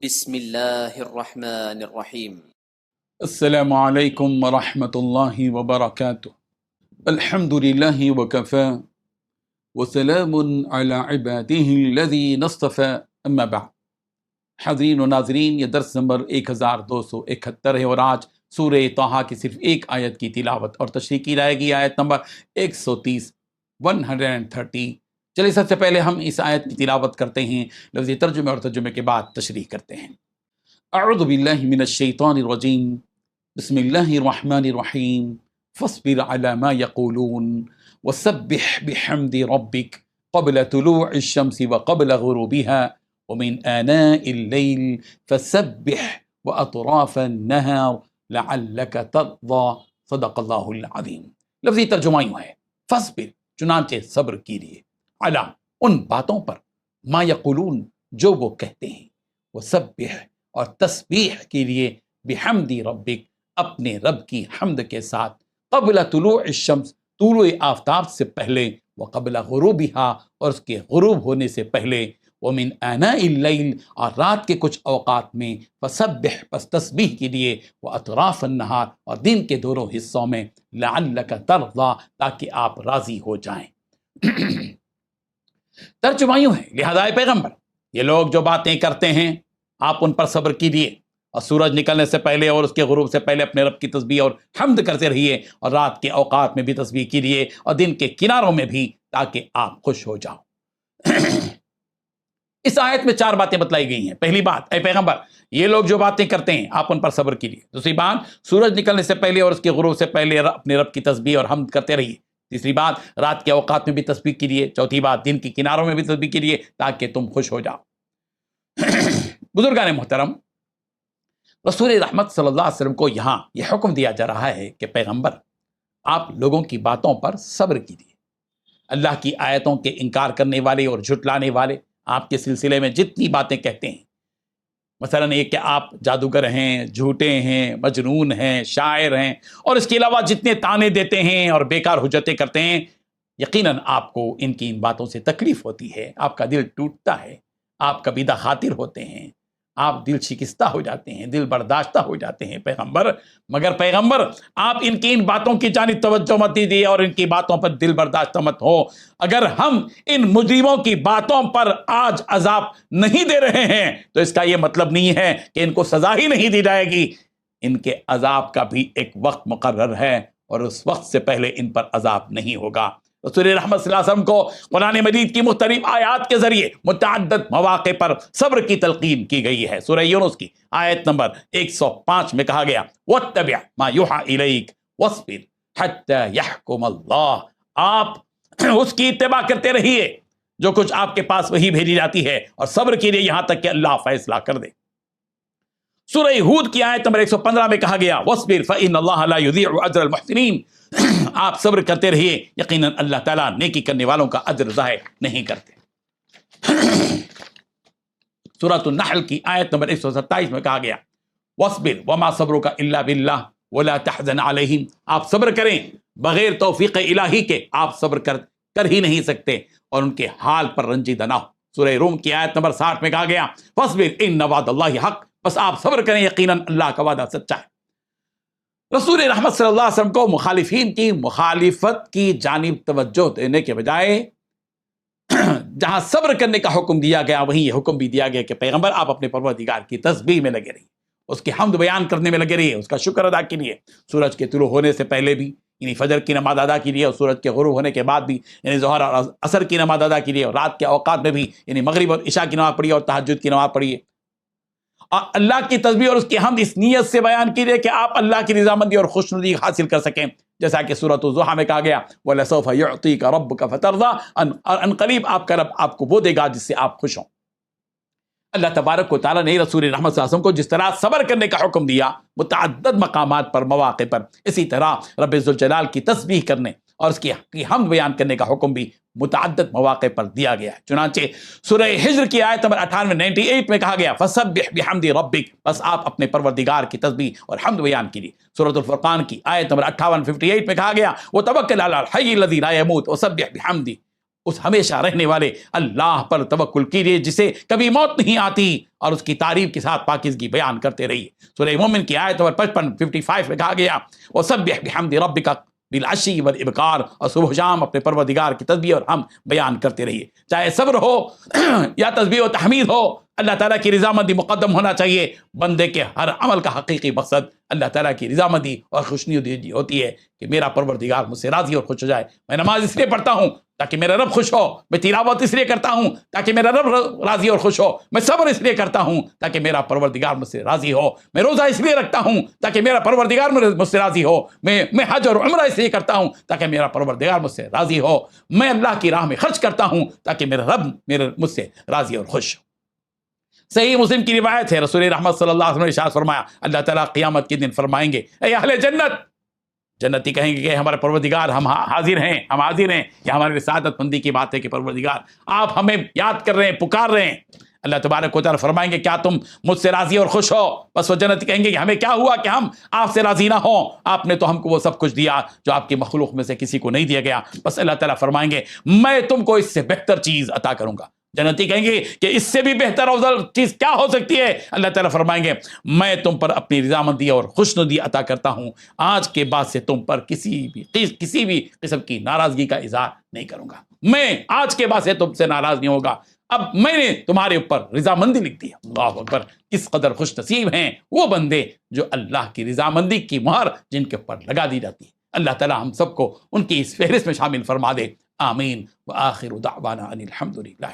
بسم اللہ الرحمن الرحیم۔ السلام علیکم ورحمۃ اللہ وبرکاتہ۔ الحمد للہ وکفی وسلام علی عبادہ الذین اصطفی، اما بعد۔ حاضرین و ناظرین، یہ درس نمبر 1271 ہے اور آج سورہ طٰہٰ کی صرف ایک آیت کی تلاوت اور تشریح کی جائے گی، آیت نمبر 130 چلیے سب سے پہلے ہم اس آیت کی تلاوت کرتے ہیں، لفظی ترجمے اور ترجمے کے بعد تشریح کرتے ہیں۔ اعوذ باللہ من الشیطان الرجیم، بسم اللہ الرحمن الرحیم، فاصبر علی ما یقولون وسبح بحمد ربک قبل طلوع الشمس وقبل غروبها ومن آناء اللیل فسبح واطراف النہار لعلک ترضی، صدق اللہ العظیم۔ لفظی ترجمہ یوں ہے، فاصبر، چنانچہ صبر کیجیے، علی، ان باتوں پر، ما یقولون، جو وہ کہتے ہیں، وسبح، اور تسبیح کے لیے، بحمد ربک، اپنے رب کی حمد کے ساتھ، قبل طلوع الشمس، طلوع آفتاب سے پہلے، وقبل غروبها، اور اس کے غروب ہونے سے پہلے، ومن آناء اللیل، اور رات کے کچھ اوقات میں، فسبح، پس تسبیح کے لیے، واطراف النہار، اور دن کے دونوں حصوں میں، لعلک ترضی، تاکہ آپ راضی ہو جائیں۔ ترجمہ یوں ہے، لہذا اے پیغمبر، یہ لوگ جو باتیں کرتے ہیں آپ ان پر صبر کیجیے، اور سورج نکلنے سے پہلے اور اس کے غروب سے پہلے اپنے رب کی تسبیح اور حمد کرتے رہیے، اور رات کے اوقات میں بھی تسبیح کیجیے، اور دن کے کناروں میں بھی، تاکہ آپ خوش ہو جاؤ۔ اس آیت میں 4 باتیں بتلائی گئی ہیں۔ پہلی بات، اے پیغمبر، یہ لوگ جو باتیں کرتے ہیں آپ ان پر صبر کیجیے۔ دوسری بات، سورج نکلنے سے پہلے اور اس کے غروب سے پہلے اپنے رب کی تسبیح اور حمد کرتے رہیے۔ تیسری بات، رات کے اوقات میں بھی تسبیح کیجیے۔ چوتھی بات، دن کی کناروں میں بھی تسبیح کیجیے، تاکہ تم خوش ہو جاؤ۔ بزرگان محترم، رسول رحمت صلی اللہ علیہ وسلم کو یہاں یہ حکم دیا جا رہا ہے کہ پیغمبر، آپ لوگوں کی باتوں پر صبر کیجیے۔ اللہ کی آیتوں کے انکار کرنے والے اور جھٹلانے والے آپ کے سلسلے میں جتنی باتیں کہتے ہیں، مثلا یہ کہ آپ جادوگر ہیں، جھوٹے ہیں، مجنون ہیں، شاعر ہیں، اور اس کے علاوہ جتنے طعنے دیتے ہیں اور بیکار حجتیں کرتے ہیں، یقیناً آپ کو ان باتوں سے تکلیف ہوتی ہے، آپ کا دل ٹوٹتا ہے، آپ کبیدہ خاطر ہوتے ہیں، آپ دل شکستہ ہو جاتے ہیں، دل برداشتہ ہو جاتے ہیں پیغمبر، مگر پیغمبر آپ ان باتوں کی جانب توجہ مت دیجیے اور ان کی باتوں پر دل برداشتہ مت ہو۔ اگر ہم ان مجرموں کی باتوں پر آج عذاب نہیں دے رہے ہیں تو اس کا یہ مطلب نہیں ہے کہ ان کو سزا ہی نہیں دی جائے گی، ان کے عذاب کا بھی ایک وقت مقرر ہے، اور اس وقت سے پہلے ان پر عذاب نہیں ہوگا۔ رسول رحمت صلی اللہ علیہ وسلم کو قرآن مجید کی مختلف آیات کے ذریعے متعدد مواقع پر صبر کی تلقین کی گئی ہے۔ سورہ یونس کی آیت نمبر 105 میں کہا گیا، وَاتَّبِعْ مَا يُوحَىٰ إِلَيْكَ وَاصْبِرْ حَتَّىٰ يَحْكُمَ اللَّهُ، آپ اس کی اتباع کرتے رہیے جو کچھ آپ کے پاس وہی بھیجی جاتی ہے، اور صبر کیجیے یہاں تک کہ اللہ فیصلہ کر دے۔ سورہ ہود کی آیت نمبر 115 میں کہا گیا، وَاصْبِرْ فَإِنَّ اللَّهَ لَا يُضِيعُ أَجْرَ الْمُحْسِنِينَ، آپ صبر کرتے رہیے، یقیناً اللہ تعالیٰ نیکی کرنے والوں کا اجر ضائع نہیں کرتے۔ سورۃ النحل کی آیت نمبر 127 میں کہا گیا، وَاصْبِرْ وَمَا صَبْرُكَ إِلَّا بِاللَّهِ وَلَا تَحْزَنْ عَلَيْهِمْ، آپ صبر کریں بغیر توفیق الہی کے، آپ صبر کر ہی نہیں سکتے، اور ان کے حال پر رنجیدہ نہ ہو۔ سورہ روم کی آیت نمبر 60 میں کہا گیا، فَاصْبِرْ إِنَّ وعد اللَّهِ حق، بس آپ صبر کریں، یقیناً اللہ کا وعدہ سچا ہے۔ رسول رحمت صلی اللہ علیہ وسلم کو مخالفین کی مخالفت کی جانب توجہ دینے کے بجائے جہاں صبر کرنے کا حکم دیا گیا، وہیں یہ حکم بھی دیا گیا کہ پیغمبر آپ اپنے پروردگار کی تسبیح میں لگے رہیے، اس کی حمد بیان کرنے میں لگے رہیے، اس کا شکر ادا کیجیے، سورج کے طلوع ہونے سے پہلے بھی، یعنی فجر کی نماز ادا کیجیے، اور سورج کے غروب ہونے کے بعد بھی، یعنی ظہر اور عصر کی نماز ادا کیجیے، اور رات کے اوقات میں بھی، یعنی مغرب اور عشاء کی نماز پڑھیے اور تہجد کی نماز پڑھیے، اور اللہ کی تسبیح اور اس کی حمد اس نیت سے بیان کیجیے کہ آپ اللہ کی رضامندی اور خوشنودی حاصل کر سکیں، جیسا کہ سورۃ الضحیٰ میں کہا گیا، وَلَسَوْفَ يُعْطِيكَ رَبُّكَ فَتَرْضَىٰ، اور ان قریب آپ کا رب آپ کو وہ دے گا جس سے آپ خوش ہوں۔ اللہ تبارک و تعالیٰ نے رسول رحمت صلی اللہ علیہ وسلم کو جس طرح صبر کرنے کا حکم دیا متعدد مقامات پر، مواقع پر، اسی طرح رب ذوالجلال کی تسبیح کرنے اور اس کی حمد بیان کرنے کا حکم بھی متعدد مواقع پر دیا گیا ہے۔ چنانچہ سورہ ہجر کی آیت نمبر 98 میں کہا گیا، فَسَبِّحْ بِحَمْدِ رَبِّكَ، بس آپ اپنے پروردگار کی تسبیح اور حمد بیان کیجیے۔ سورۃ الفرقان کی آیت نمبر 58 میں کہا گیا، وَتَوَكَّلْ عَلَى الْحَيِّ الَّذِي لَا يَمُوتُ وَسَبِّحْ بِحَمْدِهِ، اس ہمیشہ رہنے والے اللہ پر توکل کیجیے جسے کبھی موت نہیں آتی، اور اس کی تعریف کے ساتھ پاکیزگی بیان کرتے رہیے۔ سورہ مومن کی آیت نمبر 55 میں کہا گیا وَسَبِّحْ بِحَمْدِ رَبِّكَ بالعشی والابکار، اور صبح و شام اپنے پروردگار کی تسبیح اور ہم بیان کرتے رہیے، چاہے صبر ہو یا تسبیح و تحمید ہو، اللہ تعالیٰ کی رضامندی مقدم ہونا چاہیے۔ بندے کے ہر عمل کا حقیقی مقصد اللہ تعالیٰ کی رضامندی اور خوشنودی ہوتی ہے کہ میرا پروردگار مجھ سے راضی اور خوش ہو جائے۔ میں نماز اس لیے پڑھتا ہوں تاکہ میرا رب خوش ہو، میں تلاوت اس لیے کرتا ہوں تاکہ میرا رب راضی اور خوش ہو، میں صبر اس لیے کرتا ہوں تاکہ میرا پروردگار مجھ سے راضی ہو، میں روزہ اس لیے رکھتا ہوں تاکہ میرا پروردگار مجھ سے راضی ہو، میں حج اور عمرہ اس لیے کرتا ہوں تاکہ میرا پروردگار مجھ سے راضی ہو، میں اللہ کی راہ میں خرچ کرتا ہوں تاکہ میرا رب مجھ سے راضی اور خوش ہو۔ صحیح مسلم کی روایت ہے، رسول رحمت صلی اللہ علیہ وسلم نے ارشاد فرمایا اللہ تعالیٰ قیامت کے دن فرمائیں گے اے اہل جنت، جنتی کہیں گے کہ ہمارے پروردگار ہم حاضر ہیں، یہ ہمارے سعادت مندی کی بات ہے کہ پروردگار آپ ہمیں یاد کر رہے ہیں، پکار رہے ہیں۔ اللہ تبارک و تعالیٰ فرمائیں گے کیا تم مجھ سے راضی اور خوش ہو؟ بس وہ جنتی کہیں گے کہ ہمیں کیا ہوا کہ ہم آپ سے راضی نہ ہوں، آپ نے تو ہم کو وہ سب کچھ دیا جو آپ کی مخلوق میں سے کسی کو نہیں دیا گیا۔ بس اللہ تعالیٰ فرمائیں گے میں تم کو اس سے بہتر چیز عطا کروں گا۔ جنتی کہیں گے کہ اس سے بھی بہتر افضل چیز کیا ہو سکتی ہے؟ اللہ تعالیٰ فرمائیں گے میں تم پر اپنی رضامندی اور خوشنودی عطا کرتا ہوں، آج کے بعد سے تم پر کسی بھی قسم کی ناراضگی کا اظہار نہیں کروں گا، میں آج کے بعد سے تم سے ناراض نہیں ہوگا، اب میں نے تمہارے اوپر رضامندی لکھ دی۔ اللہ اکبر، کس قدر خوش نصیب ہیں وہ بندے جو اللہ کی رضامندی کی مہر جن کے اوپر لگا دی جاتی ہے۔ اللہ تعالیٰ ہم سب کو ان کی اس فہرست میں شامل فرما دے، آمین۔ وآخر دعوانا ان الحمد للہ۔